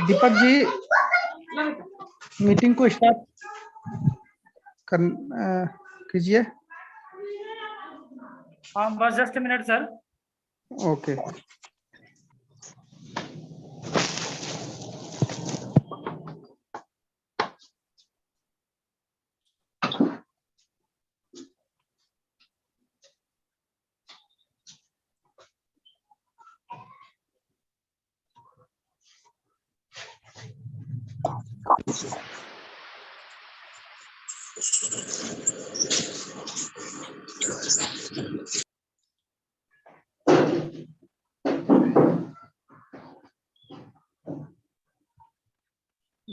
Deepak ji meeting को start कीजिए। हाँ बस just minute sir. Okay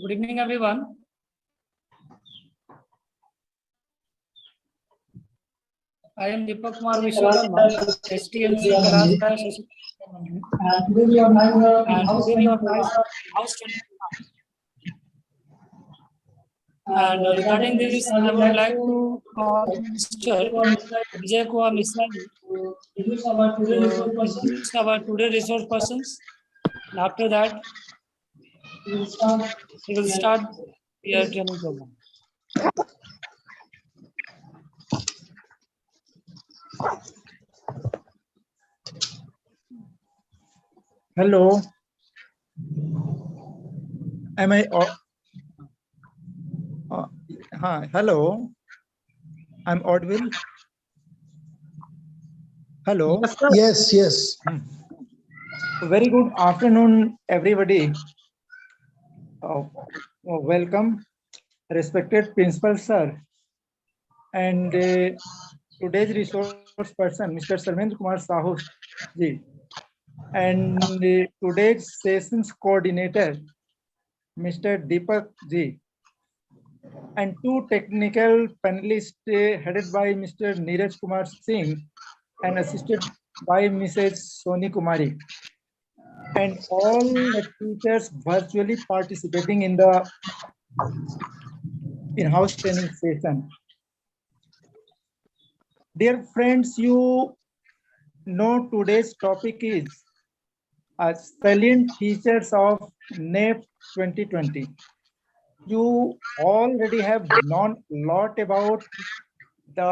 Good evening, everyone. I am Deepak Kumar Vishwakarma, STMC Kalasaya Shashi. And today we are house training. And regarding this, I would like to call Mr. Vijay Kumar Misra to introduce our today resource persons. And after that, we will start your training program. Hello am I हाँ hello I am audible hello Yes. very good afternoon everybody. Welcome respected principal sir and today's resource person Mr. Sailent Kumar Sahu ji and today's sessions coordinator Mr. Deepak ji and two technical panelists headed by Mr. Neeraj Kumar Singh and assisted by Mrs. Soni Kumari, and all the teachers virtually participating in the in-house training session. Dear friends, you know today's topic is Sailent Features of Nep 2020. You already have known a lot about the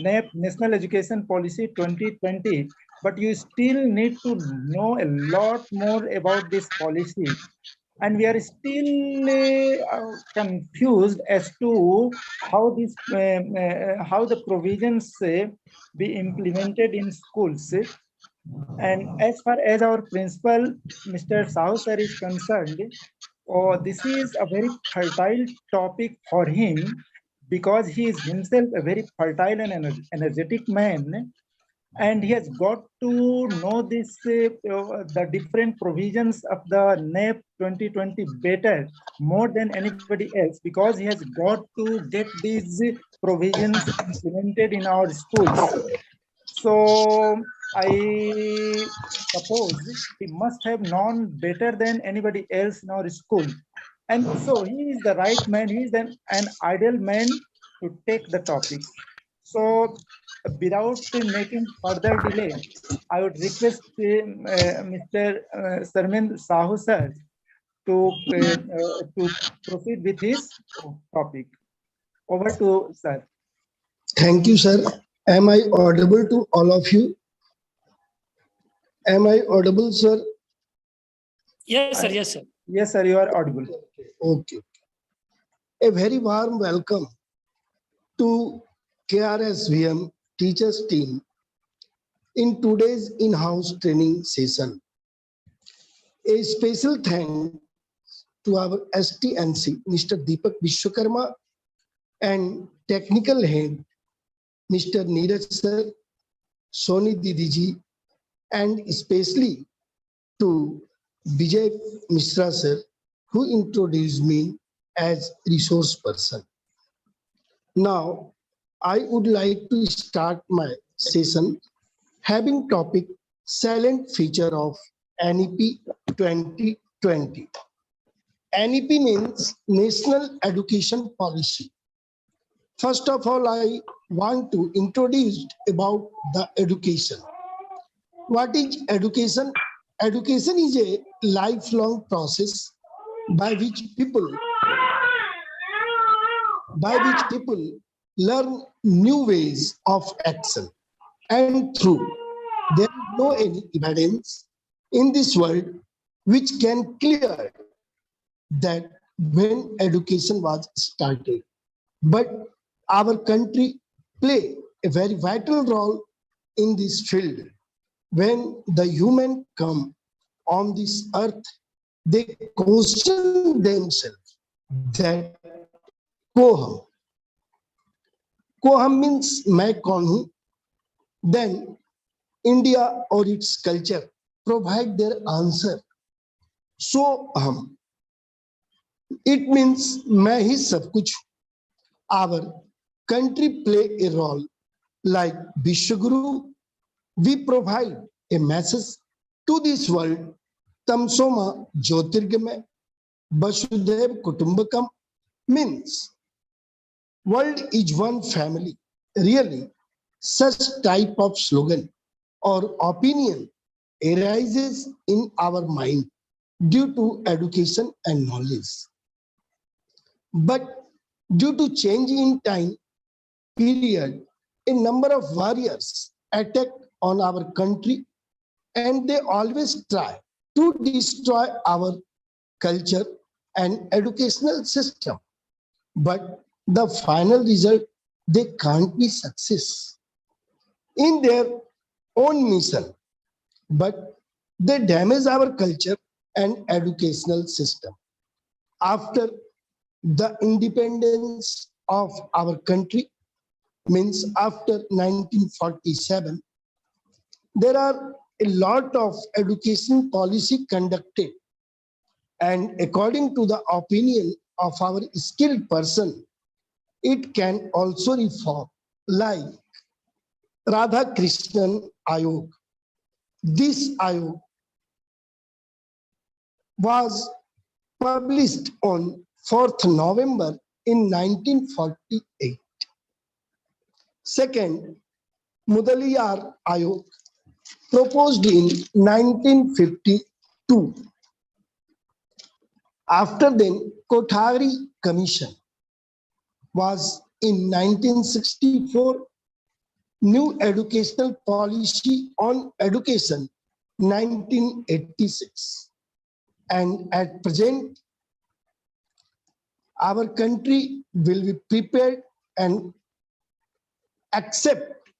NEP, National Education Policy 2020, but you still need to know a lot more about this policy. And we are still confused as to how this, how the provisions be implemented in schools. And as far as our principal, Mr. Sahu sir, is concerned, this is a very fertile topic for him because he is himself a very fertile and energetic man, and he has got to know this the different provisions of the NEP 2020 better, more than anybody else, because he has got to get these provisions implemented in our schools. So I suppose he must have known better than anybody else in our school. And so he is the right man, he is an ideal man to take the topic. So without making further delay, I would request Mr. Sailent Sahu sir to proceed with his topic. Over to sir. Thank you, sir. Am I audible to all of you? Am I audible, sir? Yes, sir. Yes, sir. Yes, sir, you are audible. Okay. A very warm welcome to KRSVM teachers team in today's in-house training session. A special thanks to our STNC, Mr. Deepak Vishwakarma, and technical head, Mr. Neeraj sir, Soni Didiji, and especially to Vijay Misra sir, who introduced me as resource person. Now, I would like to start my session having topic Sailent Feature of NEP 2020. NEP means National Education Policy. First of all, I want to introduce about the education. What is education? Education is a lifelong process by which people learn new ways of action. And through there is no any evidence in this world which can clear that when education was started. But our country play a very vital role in this field. When the human come on this earth, they question themselves that कोहम कोहम means मैं कौन हूं. Then India or its culture provide their answer. So it means मैं ही सब कुछ हूं. Our country play a role like Vishwaguru. We provide a message to this world. Tamsoma Jyotirgamay Vasudhaiv Kutumbakam means world is one family. Really, such type of slogan or opinion arises in our mind due to education and knowledge. But due to change in time period, a number of warriors attack on our country, and they always try to destroy our culture and educational system. But the final result, they can't be success in their own mission, but they damage our culture and educational system. After the independence of our country, means after 1947, there are a lot of education policy conducted, and according to the opinion of our skilled person, it can also reform, like Radha Krishnan Ayog. This Ayog was published on 4th November in 1948. Second, Mudaliyar Ayog proposed in 1952. After then, Kothari Commission was in 1964. New Educational Policy on Education 1986. And at present, our country will be prepared and accept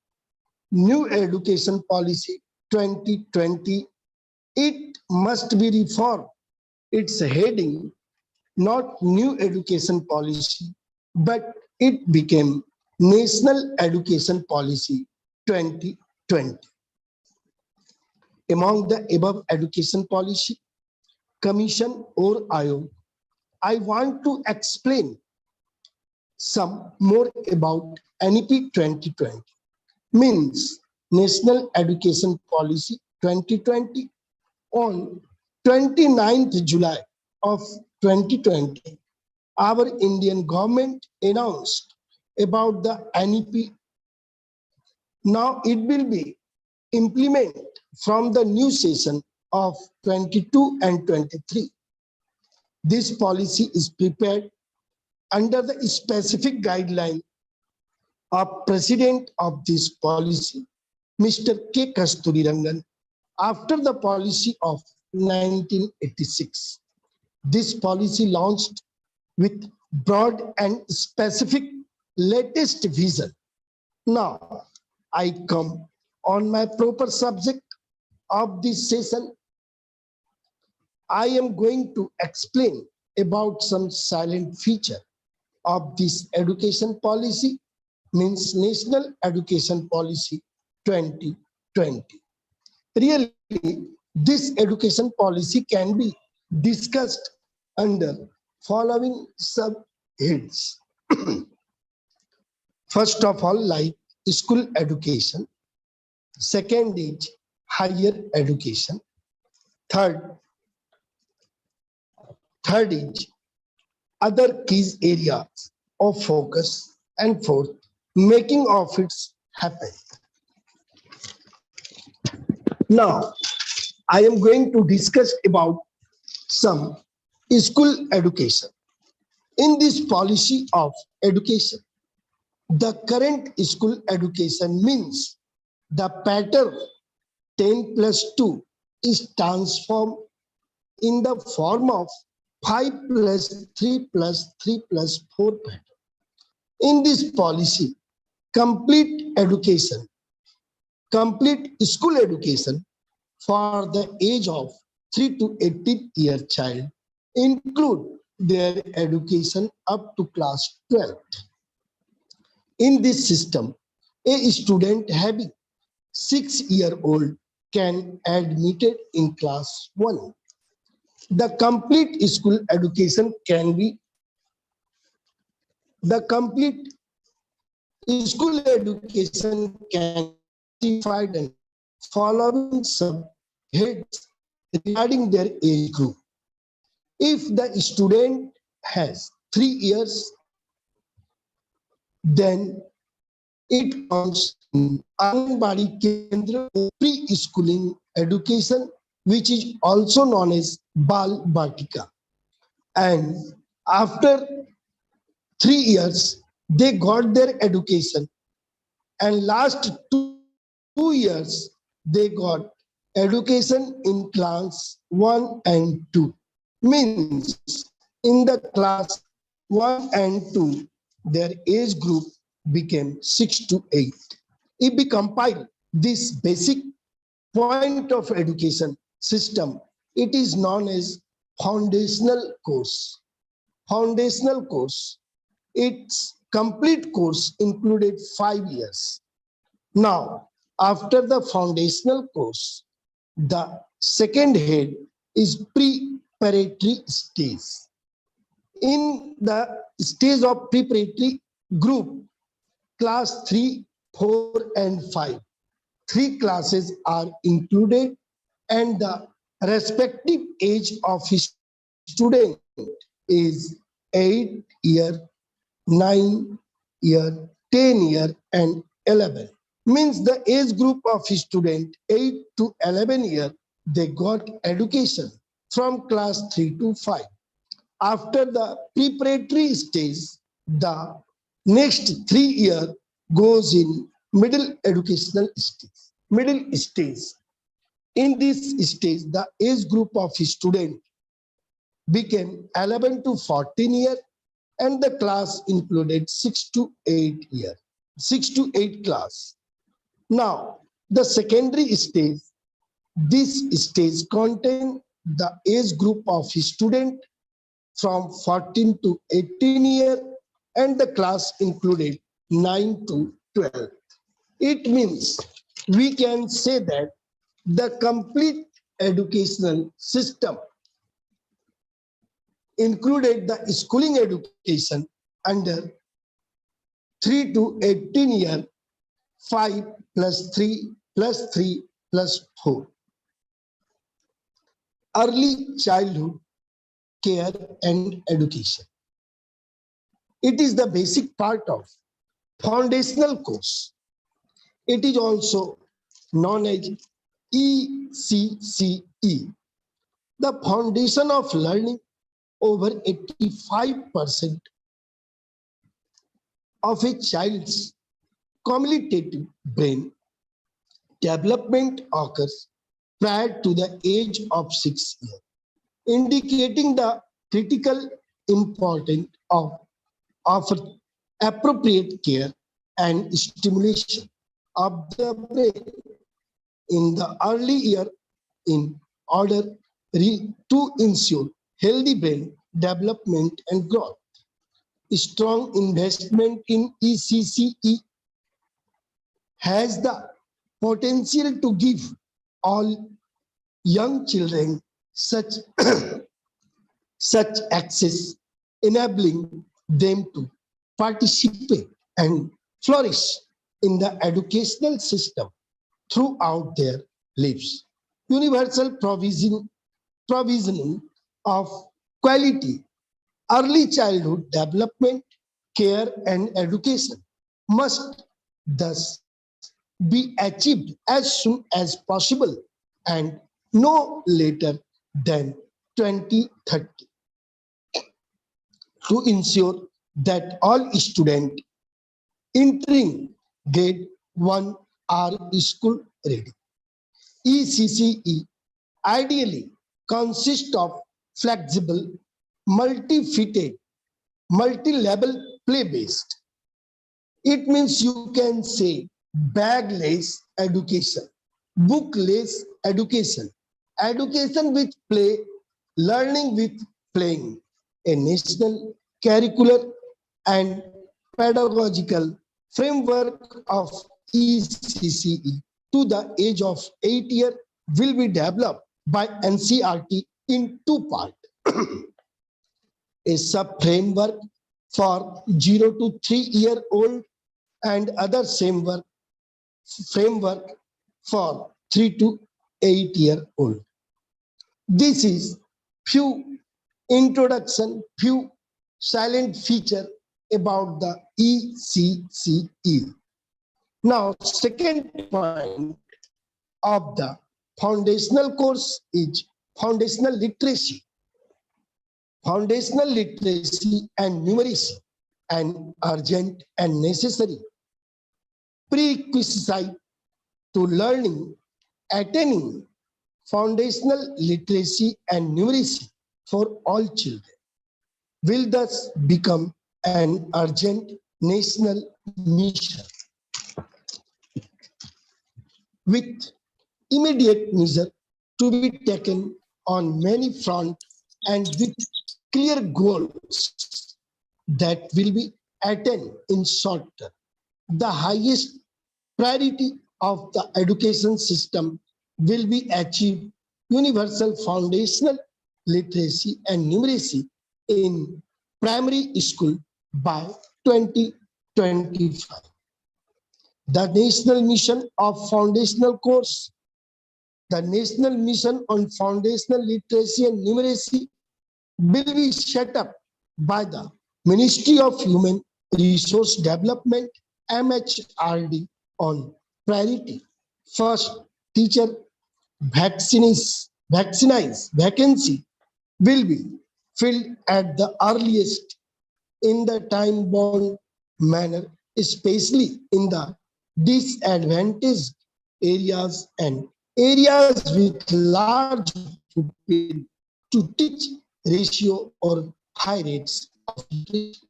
new education policy 2020. It must be reformed. Its heading, not new education policy, but it became National Education Policy 2020. Among the above education policy, commission or Ayog, I want to explain some more about NEP 2020, means National Education Policy 2020. On 29th July of 2020, our Indian government announced about the NEP. Now it will be implemented from the new session of 22 and 23. This policy is prepared under the specific guideline of President of this policy, Mr. K. Kasturirangan, after the policy of 1986. This policy launched with broad and specific latest vision. Now, I come on my proper subject of this session. I am going to explain about some silent feature of this education policy, means National Education Policy 2020. Really, this education policy can be discussed under following subheads. First of all, like school education. Second is higher education. Third is other key areas of focus. And fourth, making of its happen. Now, I am going to discuss about some school education. In this policy of education, the current school education means the pattern 10 plus 2 is transformed in the form of 5 plus 3 plus 3 plus 4 pattern. In this policy, complete education, complete school education for the age of 3 to 18-year child include their education up to class 12. In this system, a student having 6-year-old can admitted in class 1. The complete school education can be classified in following subheads regarding their age group. If the student has 3 years, then it comes in Anganwadi Kendra preschooling education, which is also known as Bal Batika. And after 3 years, they got their education, and last 2 years, they got education in class 1 and 2. Means in the class 1 and 2, their age group became 6 to 8. If we compile this basic point of education system, it is known as foundational course. Foundational course, its complete course included 5 years. Now, after the foundational course, the second head is preparatory stage. In the stage of preparatory group, class 3, 4, and 5, 3 classes are included, and the respective age of student is 8 year, 9 year, 10 year, and 11. Means the age group of student 8 to 11 year, they got education from class 3 to 5. After the preparatory stage, the next 3 year goes in middle educational stage. Middle stage. In this stage, the age group of student became 11 to 14 year, and the class included 6 to 8 year, 6 to 8 class. Now, the secondary stage, this stage contain the age group of student from 14 to 18 year, and the class included 9 to 12. It means we can say that the complete educational system included the schooling education under 3 to 18 year, 5 plus 3 plus 3 plus 4. Early childhood care and education. It is the basic part of foundational course. It is also known as ECCE. The foundation of learning. Over 85% of a child's cumulative brain development occurs prior to the age of 6 years, indicating the critical importance of appropriate care and stimulation of the brain in the early year in order to ensure healthy brain development and growth. Strong investment in ECCE has the potential to give all young children such, such access, enabling them to participate and flourish in the educational system throughout their lives. Universal provisioning of quality early childhood development, care, and education must thus be achieved as soon as possible and no later than 2030 to ensure that all students entering grade 1 are school ready. ECCE ideally consists of flexible, multi-fitted, multi-level play-based. It means you can say bag-less education, book-less education, education with play, learning with playing, a national curricular and pedagogical framework of ECCE to the age of 8 years will be developed by NCERT in two parts. A sub-framework for 0 to 3-year-old and other framework for 3 to 8-year-old. This is few introduction, few silent feature about the ECCE. Now, second point of the foundational course is foundational literacy. Foundational literacy and numeracy, an urgent and necessary prerequisite to learning, attaining foundational literacy and numeracy for all children, will thus become an urgent national mission with immediate measure to be taken on many fronts and with clear goals that will be attained in short term. The highest priority of the education system will be achieve universal foundational literacy and numeracy in primary school by 2025. The national mission of foundational course, the national mission on foundational literacy and numeracy will be set up by the Ministry of Human Resource Development, MHRD, on priority. First, teacher vacancy will be filled at the earliest in the time-bound manner, especially in the disadvantaged areas and areas with large pupil to teach ratio or high rates of literacy.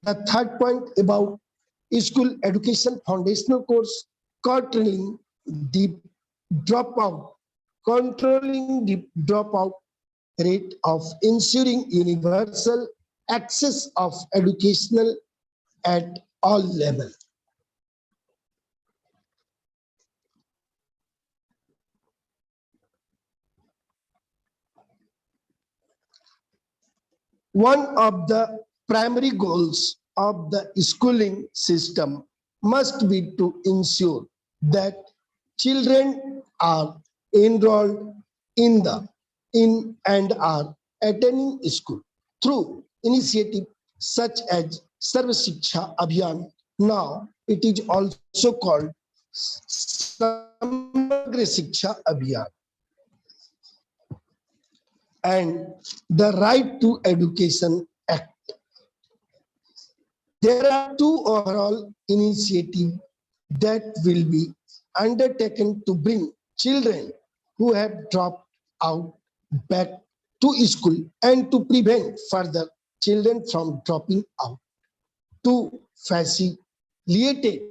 The third point about school education foundational course, controlling the dropout rate of ensuring universal access of educational at all levels. One of the primary goals of the schooling system must be to ensure that children are enrolled in and are attending school through initiative such as Sarva Shiksha Abhiyan. Now it is also called Samagra Shiksha Abhiyan, and the Right to Education Act. There are two overall initiatives that will be undertaken to bring children who have dropped out back to school and to prevent further children from dropping out, to facilitate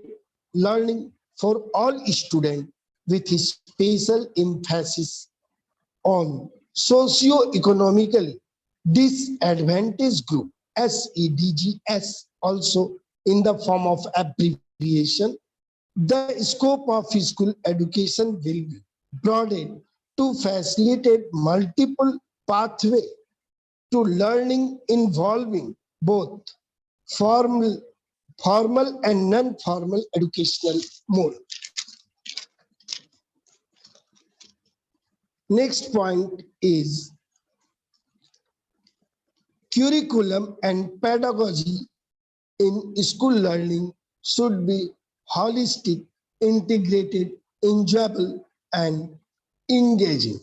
learning for all students with special emphasis on socio-economically disadvantaged group, SEDGS, also in the form of abbreviation. The scope of school education will be broadened to facilitate multiple pathways to learning involving both formal and non-formal educational mode. Next point is curriculum and pedagogy in school learning should be holistic, integrated, enjoyable, and engaging.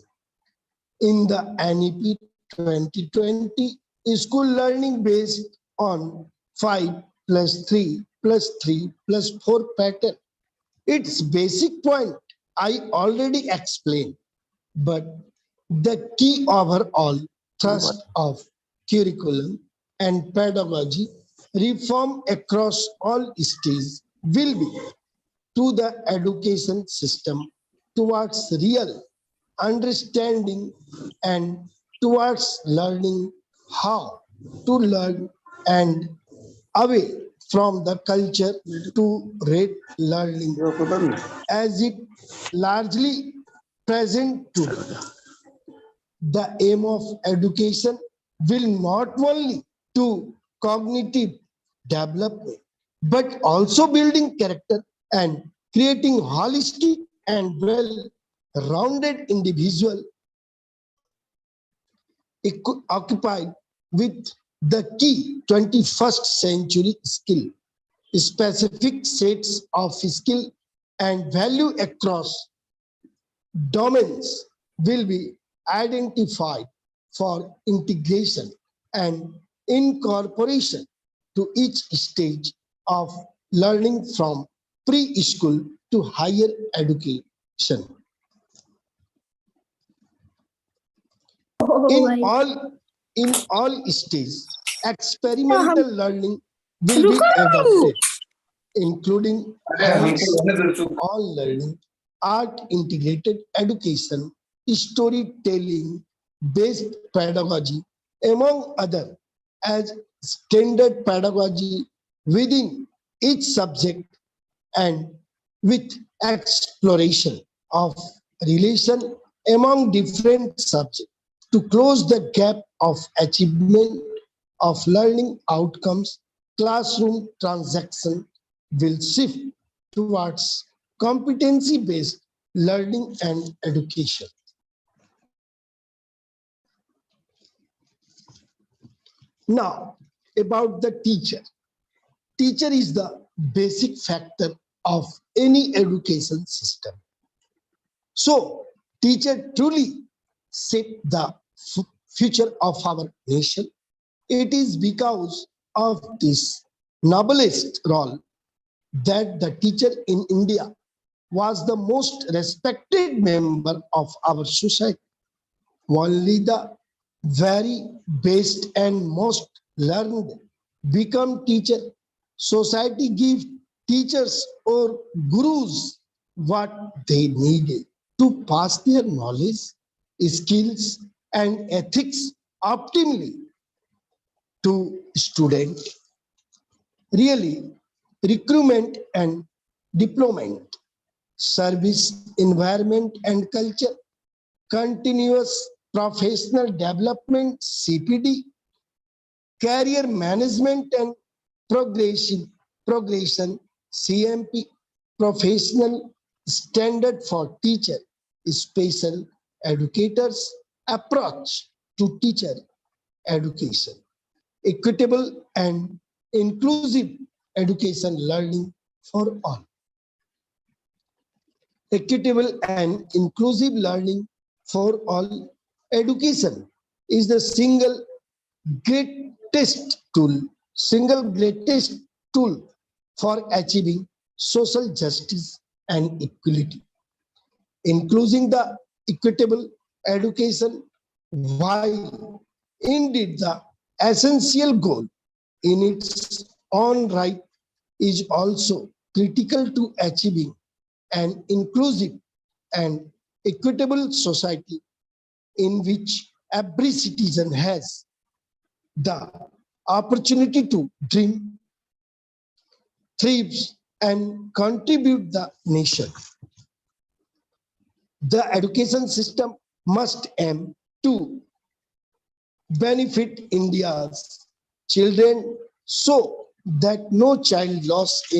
In the NEP 2020, school learning based on 5 plus 3 plus 3 plus 4 pattern. Its basic point I already explained, but the key overall thrust of curriculum and pedagogy reform across all stages will be to the education system towards real understanding and towards learning how to learn and away from the culture to rate learning as it largely present today. The aim of education will not only to cognitive development, but also building character and creating holistic and well-rounded individual occupied with the key 21st century skill, specific sets of skill and value across domains will be identified for integration and incorporation to each stage of learning from preschool to higher education. In all stages, experimental learning will be adopted, including all learning, art integrated education, storytelling based pedagogy, among other, as standard pedagogy within each subject and with exploration of relation among different subjects to close the gap of achievement of learning outcomes. Classroom transaction will shift towards competency-based learning and education. Now, about the teacher. Teacher is the basic factor of any education system. So, teacher truly shape the future of our nation. It is because of this noblest role that the teacher in India was the most respected member of our society. Only the very best and most learned become teacher. Society gives teachers or gurus what they needed to pass their knowledge, skills, and ethics optimally to students. Really, recruitment and deployment, service environment and culture, continuous professional development, CPD, career management and progression, CMP, professional standard for teacher, special educators, approach to teacher education, equitable and inclusive education learning for all. Equitable and inclusive learning for all education is the single greatest tool for achieving social justice and equality. Including the equitable education, while indeed the essential goal in its own right, is also critical to achieving an inclusive and equitable society in which every citizen has the opportunity to dream, thrive, and contribute the nation. The education system must aim to benefit India's children so that no child lost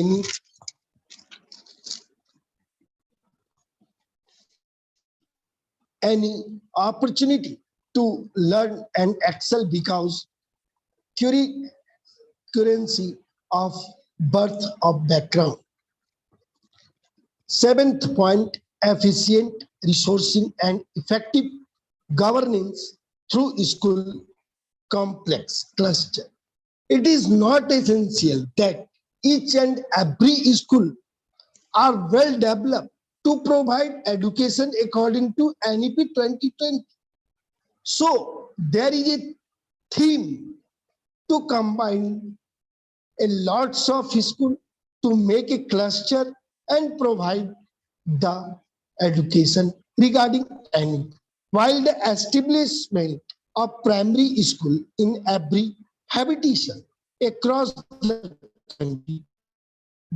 any opportunity to learn and excel because currency of birth of background. Seventh point efficient resourcing and effective governance through school complex cluster. It is not essential that each and every school are well developed to provide education according to NEP 2020. So there is a theme to combine a lots of school to make a cluster and provide the education regarding NEP. While the establishment of primary school in every habitation across the country,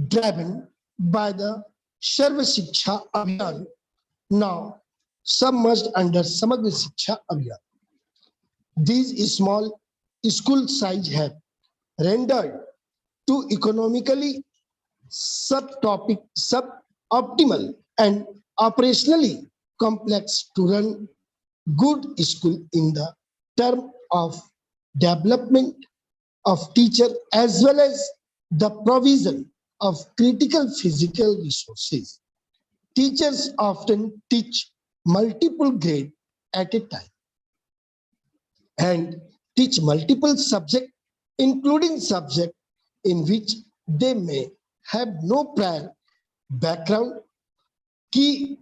driven by the Sarva Shiksha Abhiyan, now submerged under Samagra Shiksha Abhiyan. These small school size have rendered to economically suboptimal and operationally complex to run good school in the term of development of teacher as well as the provision of critical physical resources. Teachers often teach multiple grades at a time and teach multiple subjects, including subjects in which they may have no prior background. Key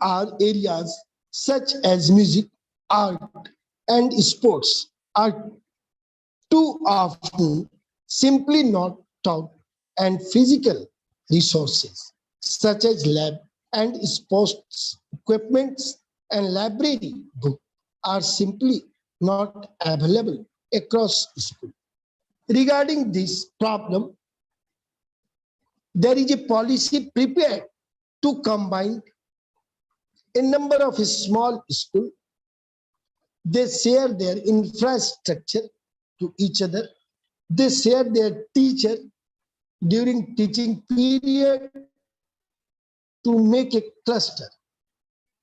are areas such as music, art, and sports are too often simply not taught, and physical resources such as lab and sports equipments and library book are simply not available across school. Regarding this problem, there is a policy prepared to combine a number of small schools. They share their infrastructure to each other. They share their teacher during teaching period to make a cluster.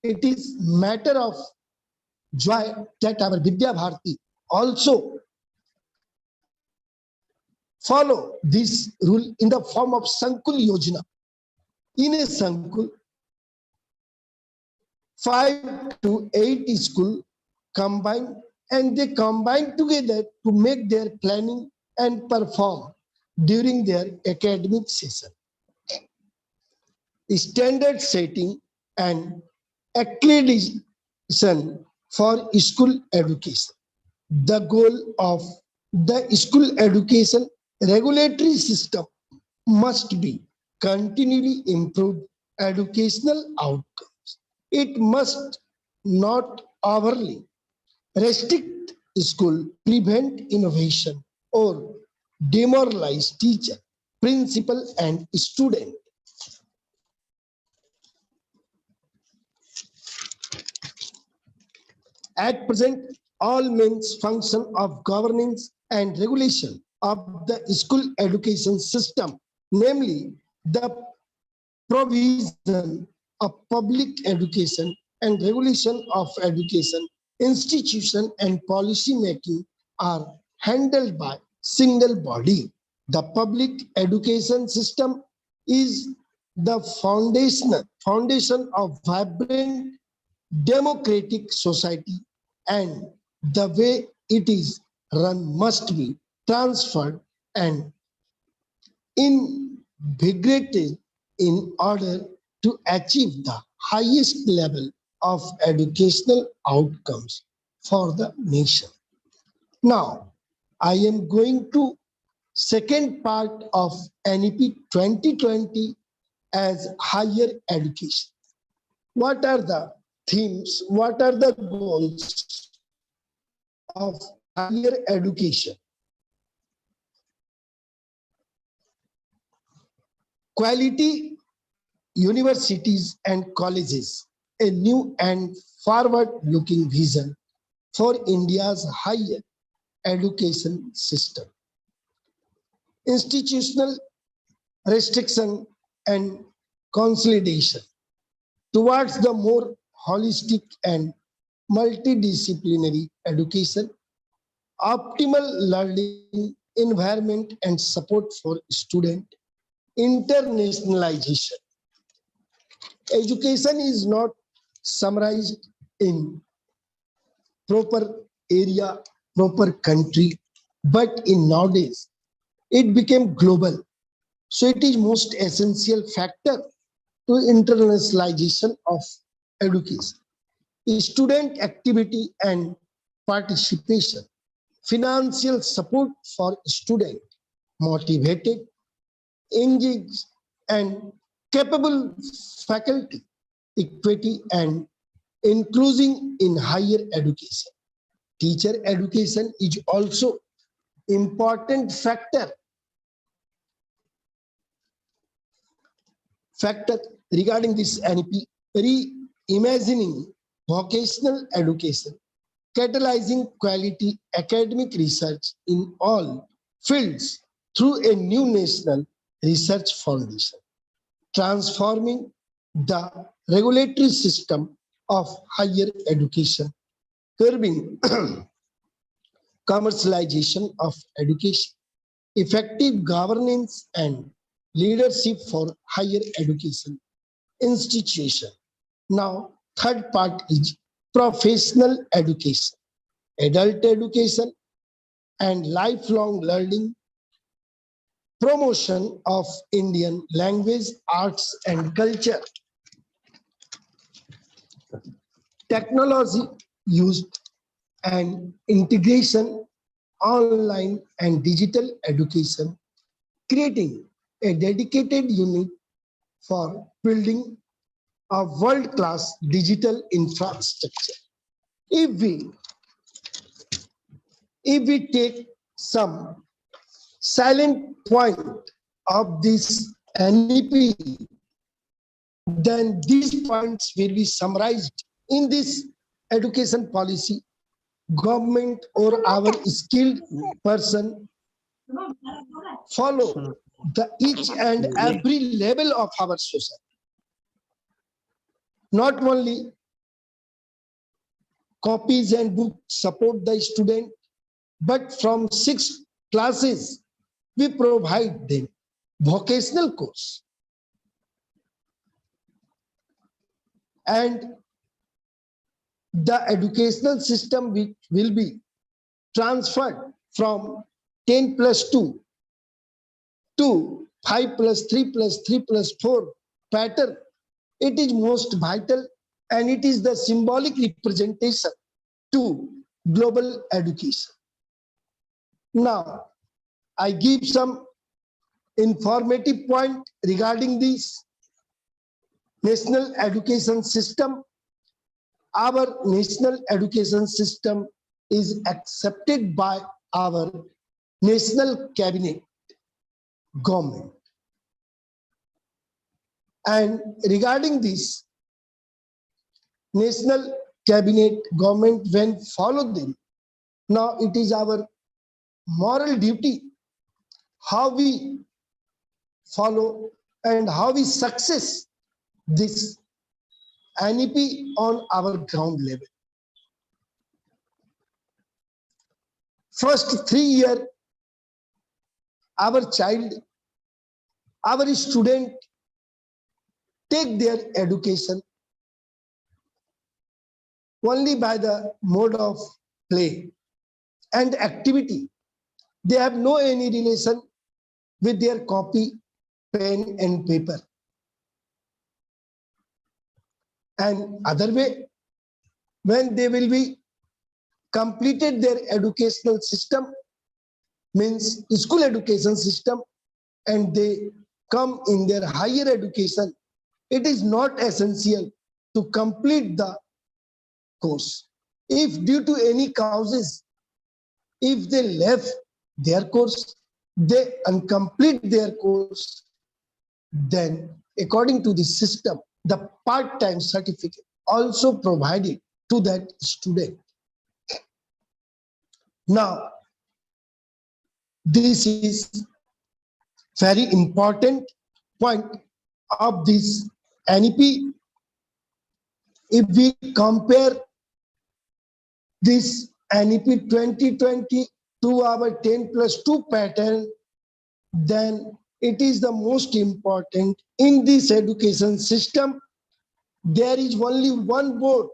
It is matter of joy that our Vidya Bharati also follow this rule in the form of Sankul Yojana. In a Sankul, 5 to 8 school combine and they combine together to make their planning and perform during their academic session. Standard setting and accreditation for school education. The goal of the school education regulatory system must be continually improve educational outcomes. It must not overly restrict school, prevent innovation, or demoralize teacher, principal, and student. At present, all means function of governance and regulation of the school education system, namely the provision of public education and regulation of education, institution and policy making are handled by single body. The public education system is the foundation of vibrant democratic society, and the way it is run must be transferred and invigorated in order to achieve the highest level of educational outcomes for the nation. Now, I am going to second part of NEP 2020 as higher education. What are the themes? What are the goals of higher education? Quality universities and colleges, a new and forward-looking vision for India's higher education system. Institutional restriction and consolidation towards the more holistic and multidisciplinary education, optimal learning environment and support for student, internationalization. Education is not summarized in proper area, proper country, but in nowadays it became global. So it is most essential factor to internationalization of education. Student activity and participation, financial support for student, motivated, engaged, and capable faculty, equity and inclusion in higher education. Teacher education is also important factor regarding this NEP, reimagining vocational education, catalyzing quality academic research in all fields through a new national research foundation, transforming the regulatory system of higher education, curbing commercialization of education, effective governance and leadership for higher education institution. Now, third part is professional education, adult education and lifelong learning, promotion of Indian language, arts and culture, technology used and integration, online and digital education, creating a dedicated unit for building a world-class digital infrastructure. If we take some silent point of this NEP, then these points will be summarized in this education policy. Government or our skilled person follow the each and every level of our society. Not only copies and books support the student, but from 6 classes, we provide them vocational course. And the educational system which will be transferred from 10+2 to 5+3+3+4 pattern. It is most vital and it is the symbolic representation to global education. Now, I give some informative point regarding this national education system. Our national education system is accepted by our national cabinet government. And regarding this national cabinet government, when follow them, now it is our moral duty how we follow and how we success this NEP on our ground level. First 3 years, our child, our student take their education only by the mode of play and activity. They have no any relation with their copy, pen and paper. And other way, when they will be completed their educational system, means school education system, and they come in their higher education, it is not essential to complete the course. If due to any causes, if they left their course, they incomplete their course, then according to the system, the part-time certificate also provided to that student. Now, this is very important point of this NEP. If we compare this NEP 2020 to our 10+2 pattern, then it is the most important in this education system there is only one board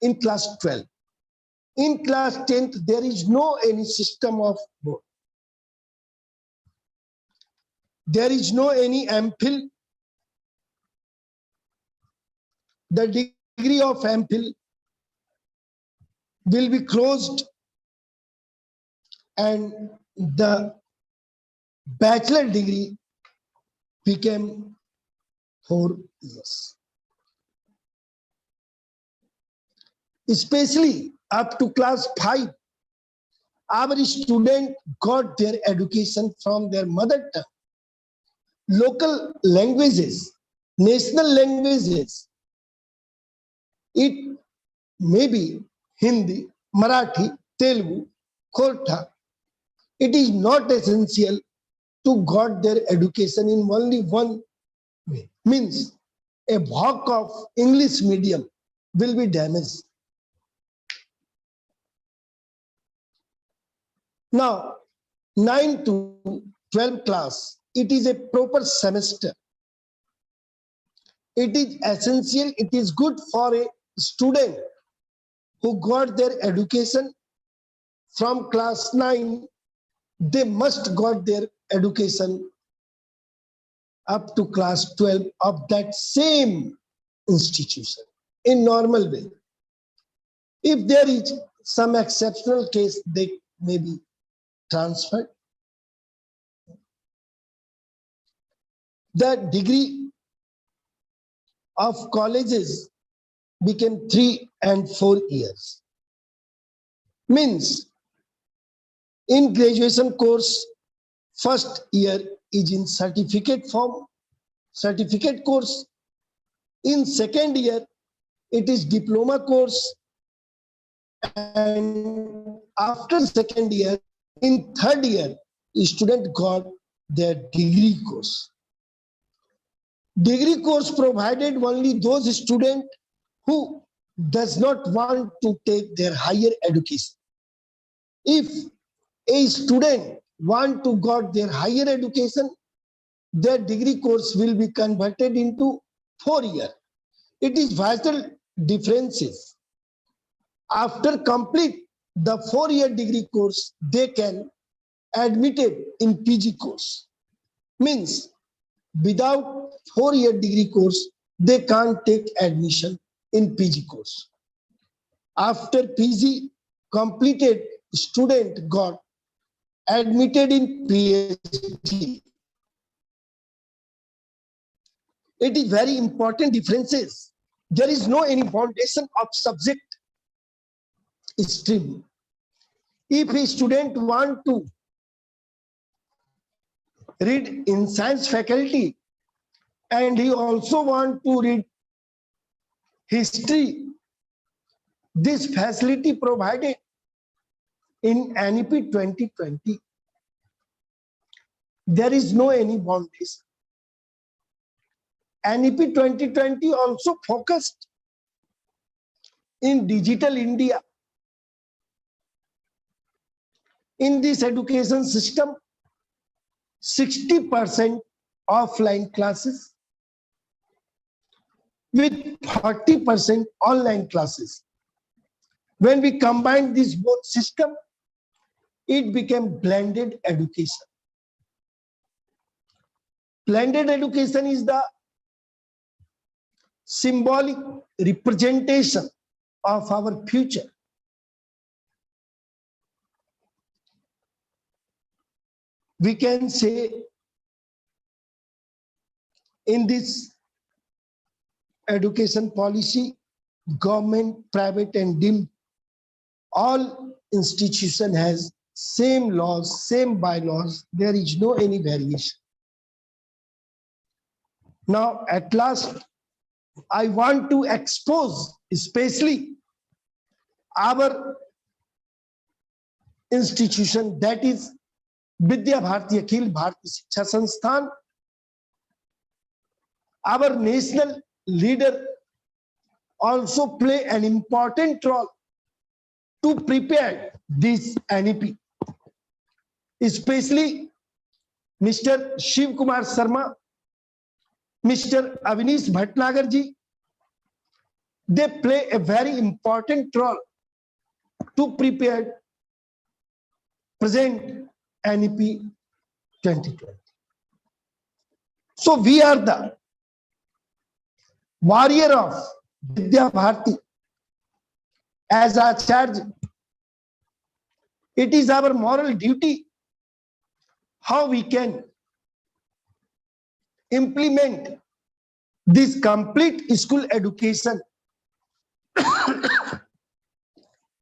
in class 12. In class 10th, there is no any system of board. There is no any MPhil. The degree of MPhil will be closed and the bachelor degree became 4 years. Especially up to class 5, our students got their education from their mother tongue. Local languages, national languages, it may be Hindi, Marathi, Telugu, Khortha. It is not essential to got their education in only one way. Means a block of English medium will be damaged. Now, 9 to 12 class, it is a proper semester. It is essential, it is good for a student who got their education from class 9, they must got their education up to class 12 of that same institution in normal way. If there is some exceptional case, they may be transferred. The degree of colleges became 3 and 4 years. Means in graduation course, first year is in certificate form, certificate course. In second year, it is diploma course. And after second year, in third year, student got their degree course. Degree course provided only those students who does not want to take their higher education. If a student want to got their higher education, their degree course will be converted into 4 year. It is vital differences. After complete the 4-year degree course, they can admitted in PG course. Means without 4-year degree course, they can't take admission in PG course. After PG completed, student got admitted in PhD. It is very important differences. There is no any foundation of subject stream. If a student want to read in science faculty and he also want to read history, this facility provided in NEP 2020. There is no any boundaries. NEP 2020 also focused in digital India. In this education system, 60% offline classes with 40% online classes. When we combine this both system, it became blended education. Blended education is the symbolic representation of our future. We can say in this education policy, government, private and DIM, all institution has same laws, same bylaws. There is no any variation. Now, at last, I want to expose especially our institution, that is Vidya Bharati Akhil Bharati Shiksha Sansthan. Our national leader also play an important role to prepare this NEP, especially Mr. Shiv Kumar Sharma, Mr. Avinish Bhatnagar ji, they play a very important role to prepare present NEP 2020. So we are the warrior of Vidya Bharati as our charge. It is our moral duty how we can implement this complete school education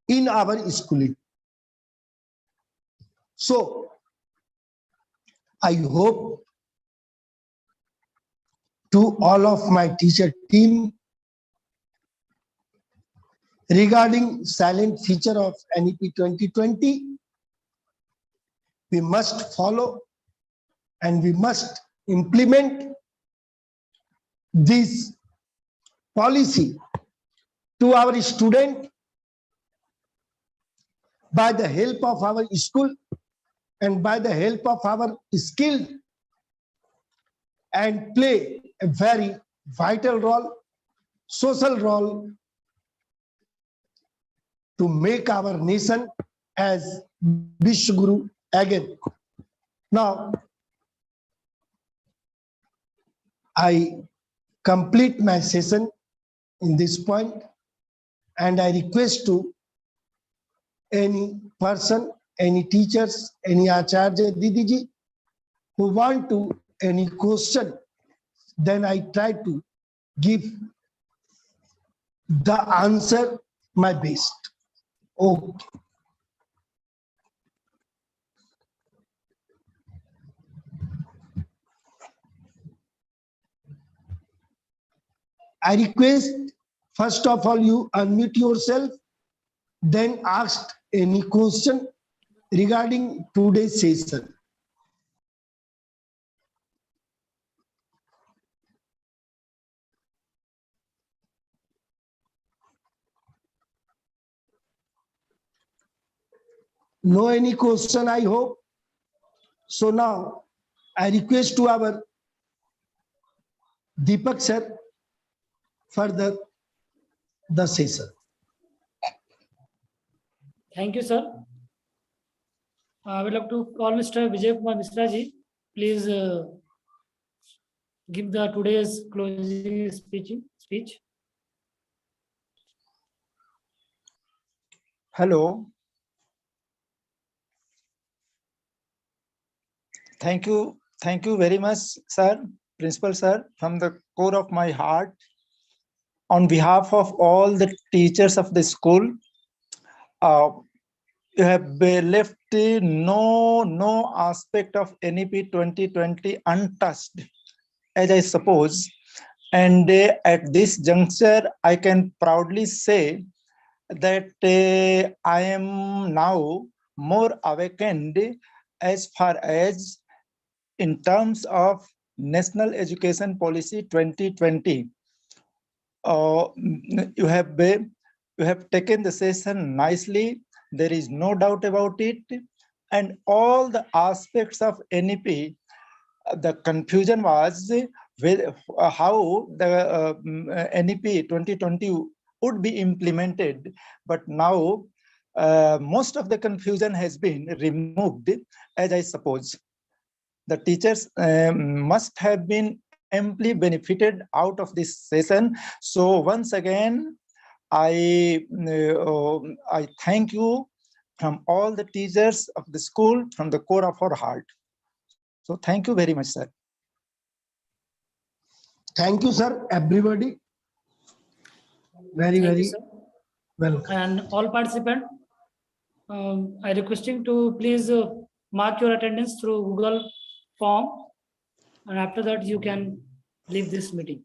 in our schooling. So I hope to all of my teacher team regarding silent feature of NEP 2020, we must follow and we must implement this policy to our student by the help of our school and by the help of our skill, and play a very vital role, social role to make our nation as Vishwaguru again. Now, I complete my session in this point, and I request to any person, any teachers, any Acharya Didiji who want to any question, then I try to give the answer my best. Okay. I request, first of all, you unmute yourself, then ask any question regarding today's session. No any question, I hope. So now I request to our Deepak sir further the session. Thank you, sir. I would like to call Mr. Vijay Kumar Misra ji. Please give the today's closing speech. Hello. Thank you very much, sir, Principal sir, from the core of my heart. On behalf of all the teachers of the school, you have left no aspect of NEP 2020 untouched, as I suppose. And at this juncture, I can proudly say that I am now more awakened as far as in terms of National Education Policy 2020. You have taken the session nicely. There is no doubt about it. And all the aspects of NEP, the confusion was with how the NEP 2020 would be implemented. But now most of the confusion has been removed, as I suppose. The teachers must have been amply benefited out of this session. So once again, I thank you from all the teachers of the school, from the core of our heart. So thank you very much, sir. Thank you, sir, everybody. Very welcome. And all participants, I requesting to please mark your attendance through Google form, and after that you can leave this meeting.